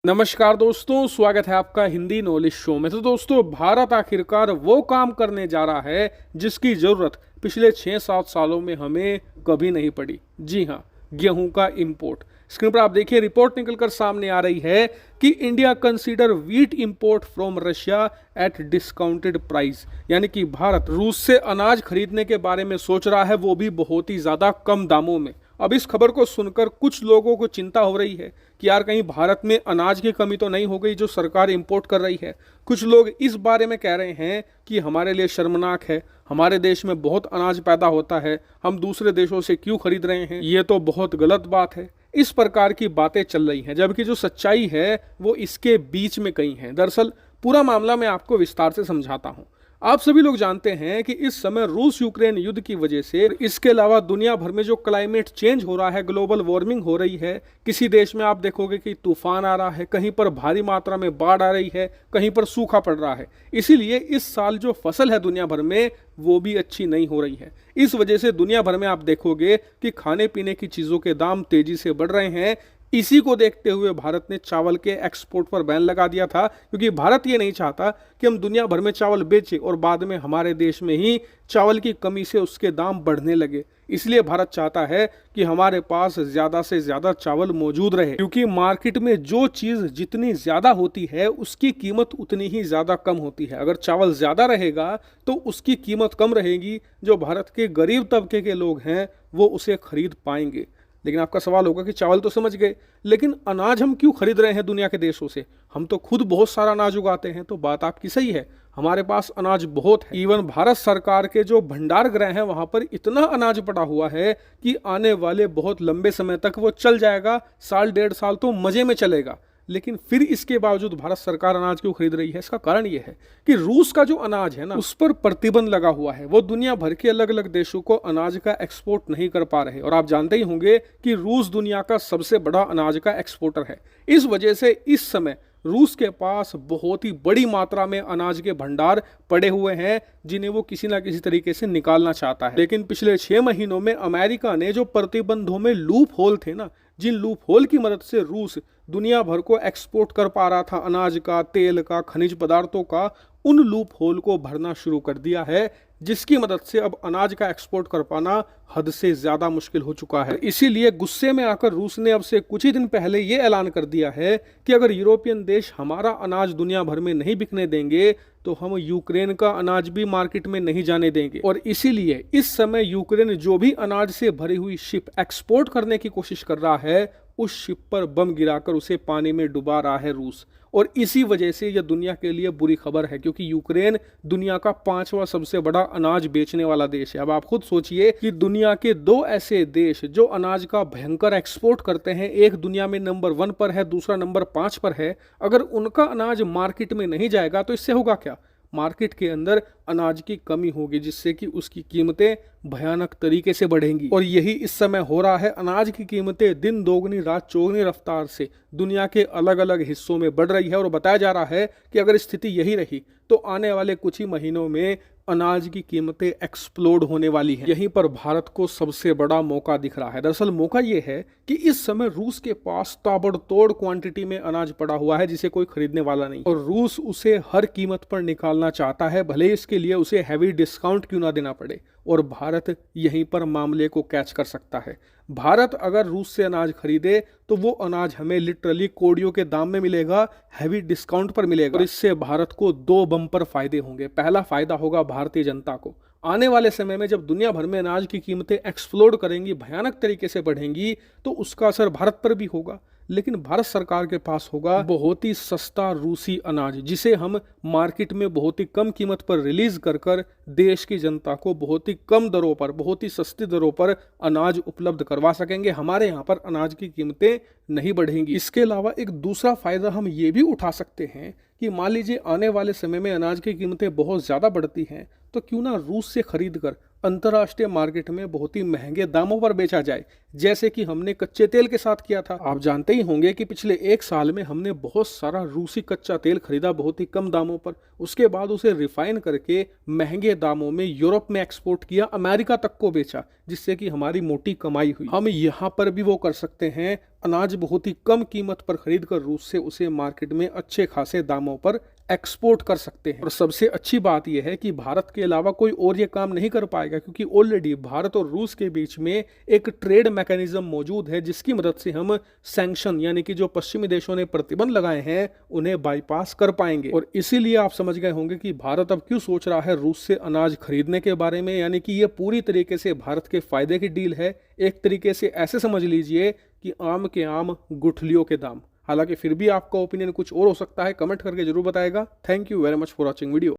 नमस्कार दोस्तों, स्वागत है आपका हिंदी नॉलेज शो में। तो दोस्तों, भारत आखिरकार वो काम करने जा रहा है जिसकी जरूरत पिछले 6-7 सालों में हमें कभी नहीं पड़ी। जी हाँ, गेहूं का इंपोर्ट। स्क्रीन पर आप देखिए, रिपोर्ट निकलकर सामने आ रही है कि India consider wheat import from Russia eight discounted price, यानी कि भारत रूस से अनाज खरीदने के बारे में सोच रहा है, वो भी बहुत ही ज्यादा कम दामों में। अब इस खबर को सुनकर कुछ लोगों को चिंता हो रही है कि यार कहीं भारत में अनाज की कमी तो नहीं हो गई जो सरकार इंपोर्ट कर रही है। कुछ लोग इस बारे में कह रहे हैं कि हमारे लिए शर्मनाक है, हमारे देश में बहुत अनाज पैदा होता है, हम दूसरे देशों से क्यों खरीद रहे हैं, ये तो बहुत गलत बात है। इस प्रकार की बातें चल रही हैं, जबकि जो सच्चाई है वो इसके बीच में कहीं है। दरअसल पूरा मामला मैं आपको विस्तार से समझाता हूँ। आप सभी लोग जानते हैं कि इस समय रूस यूक्रेन युद्ध की वजह से, इसके अलावा दुनिया भर में जो क्लाइमेट चेंज हो रहा है, ग्लोबल वार्मिंग हो रही है, किसी देश में आप देखोगे कि तूफान आ रहा है, कहीं पर भारी मात्रा में बाढ़ आ रही है, कहीं पर सूखा पड़ रहा है। इसीलिए इस साल जो फसल है दुनिया भर में वो भी अच्छी नहीं हो रही है। इस वजह से दुनिया भर में आप देखोगे कि खाने पीने की चीजों के दाम तेजी से बढ़ रहे हैं। इसी को देखते हुए भारत ने चावल के एक्सपोर्ट पर बैन लगा दिया था, क्योंकि भारत ये नहीं चाहता कि हम दुनिया भर में चावल बेचें और बाद में हमारे देश में ही चावल की कमी से उसके दाम बढ़ने लगे। इसलिए भारत चाहता है कि हमारे पास ज्यादा से ज्यादा चावल मौजूद रहे, क्योंकि मार्केट में जो चीज जितनी ज्यादा होती है उसकी कीमत उतनी ही ज्यादा कम होती है। अगर चावल ज्यादा रहेगा तो उसकी कीमत कम रहेगी, जो भारत के गरीब तबके के लोग हैं वो उसे खरीद पाएंगे। लेकिन आपका सवाल होगा कि चावल तो समझ गए, लेकिन अनाज हम क्यों खरीद रहे हैं दुनिया के देशों से? हम तो खुद बहुत सारा अनाज उगाते हैं। तो बात आपकी सही है, हमारे पास अनाज बहुत है। इवन भारत सरकार के जो भंडार गृह हैं वहां पर इतना अनाज पड़ा हुआ है कि आने वाले बहुत लंबे समय तक वो चल जाएगा, साल 1.5 साल तो मजे में चलेगा। लेकिन फिर इसके बावजूद भारत सरकार अनाज क्यों खरीद रही है? इसका कारण यह है कि रूस का जो अनाज है ना, उस पर प्रतिबंध लगा हुआ है। वो दुनिया भर के अलग अलग देशों को अनाज का एक्सपोर्ट नहीं कर पा रहे। और आप जानते ही होंगे कि रूस दुनिया का सबसे बड़ा अनाज का एक्सपोर्टर है। इस वजह से इस समय रूस के पास बहुत ही बड़ी मात्रा में अनाज के भंडार पड़े हुए हैं, जिन्हें वो किसी ना किसी तरीके से निकालना चाहता है। लेकिन पिछले 6 महीनों में अमेरिका ने जो प्रतिबंधों में लूप होल थे ना, जिन लूप होल की मदद से रूस दुनिया भर को एक्सपोर्ट कर पा रहा था अनाज का, तेल का, खनिज पदार्थों का, उन लूप होल को भरना शुरू कर दिया है, जिसकी मदद से अब अनाज का एक्सपोर्ट कर पाना हद से ज्यादा मुश्किल हो चुका है। इसीलिए गुस्से में आकर रूस ने अब से कुछ ही दिन पहले ये ऐलान कर दिया है कि अगर यूरोपियन देश हमारा अनाज दुनिया भर में नहीं बिकने देंगे तो हम यूक्रेन का अनाज भी मार्केट में नहीं जाने देंगे। और इसीलिए इस समय यूक्रेन जो भी अनाज से भरी हुई शिप एक्सपोर्ट करने की कोशिश कर रहा है, उस शिप पर बम गिराकर उसे पानी में डुबा रहा है रूस। और इसी वजह से यह दुनिया के लिए बुरी खबर है, क्योंकि यूक्रेन दुनिया का 5वां सबसे बड़ा अनाज बेचने वाला देश है। अब आप खुद सोचिए कि दुनिया के 2 ऐसे देश जो अनाज का भयंकर एक्सपोर्ट करते हैं, एक दुनिया में नंबर 1 पर है, दूसरा नंबर 5 पर है, अगर उनका अनाज मार्केट में नहीं जाएगा तो इससे होगा क्या? मार्केट के अंदर अनाज की कमी होगी, जिससे कि उसकी कीमतें भयानक तरीके से बढ़ेंगी। और यही इस समय हो रहा है। अनाज की कीमतें दिन दोगुनी रात चौगुनी रफ्तार से दुनिया के अलग अलग हिस्सों में बढ़ रही है। और बताया जा रहा है कि अगर स्थिति यही रही तो आने वाले कुछ ही महीनों में अनाज की कीमतें एक्सप्लोड होने वाली हैं। यहीं पर भारत को सबसे बड़ा मौका दिख रहा है। दरअसल मौका ये है कि इस समय रूस के पास ताबड़तोड़ क्वांटिटी में अनाज पड़ा हुआ है, जिसे कोई खरीदने वाला नहीं, और रूस उसे हर कीमत पर निकालना चाहता है, भले ही इसके लिए उसे हैवी डिस्काउंट क्यों ना देना पड़े। और भारत यहीं पर मामले को कैच कर सकता है। भारत अगर रूस से अनाज खरीदे तो वो अनाज हमें लिटरली कोड़ियों के दाम में मिलेगा, हैवी डिस्काउंट पर मिलेगा। और इससे भारत को 2 बम्पर फायदे होंगे। पहला फायदा होगा भारतीय जनता को। आने वाले समय में जब दुनिया भर में अनाज की कीमतें एक्सप्लोड करेंगी, भयानक तरीके से बढ़ेंगी, तो उसका असर भारत पर भी होगा। लेकिन भारत सरकार के पास होगा बहुत ही सस्ता रूसी अनाज, जिसे हम मार्केट में बहुत ही कम कीमत पर रिलीज कर देश की जनता को बहुत ही कम दरों पर, बहुत ही सस्ती दरों पर अनाज उपलब्ध करवा सकेंगे। हमारे यहाँ पर अनाज की कीमतें नहीं बढ़ेंगी। इसके अलावा एक दूसरा फायदा हम ये भी उठा सकते हैं कि मान लीजिए आने वाले समय में अनाज की कीमतें बहुत ज्यादा बढ़ती हैं, तो क्यों ना रूस से खरीद कर अंतर्राष्ट्रीय मार्केट में बहुत ही महंगे दामों पर बेचा जाए, जैसे कि हमने कच्चे तेल के साथ किया था। आप जानते ही होंगे कि पिछले 1 साल में हमने बहुत सारा रूसी कच्चा तेल खरीदा बहुत ही कम दामों पर, उसके बाद उसे रिफाइन करके महंगे दामों में यूरोप में एक्सपोर्ट किया, अमेरिका तक को बेचा, जिससे कि हमारी मोटी कमाई हुई। हम यहाँ पर भी वो कर सकते हैं, अनाज बहुत ही कम कीमत पर खरीद कर रूस से उसे मार्केट में अच्छे खासे दामों पर एक्सपोर्ट कर सकते हैं। और सबसे अच्छी बात यह है कि भारत के अलावा कोई और ये काम नहीं कर पाएगा, क्योंकि ऑलरेडी भारत और रूस के बीच में एक ट्रेड मैकेनिज्म मौजूद है, जिसकी मदद से हम सैंक्शन यानी कि जो पश्चिमी देशों ने प्रतिबंध लगाए हैं उन्हें बाईपास कर पाएंगे। और इसीलिए आप समझ गए होंगे कि भारत अब क्यों सोच रहा है रूस से अनाज खरीदने के बारे में, यानी कि यह पूरी तरीके से भारत के फायदे की डील है। एक तरीके से ऐसे समझ लीजिए कि आम के आम गुठलियों के दाम। हालांकि फिर भी आपका ओपिनियन कुछ और हो सकता है, कमेंट करके जरूर बताएगा। Thank you very much for watching video.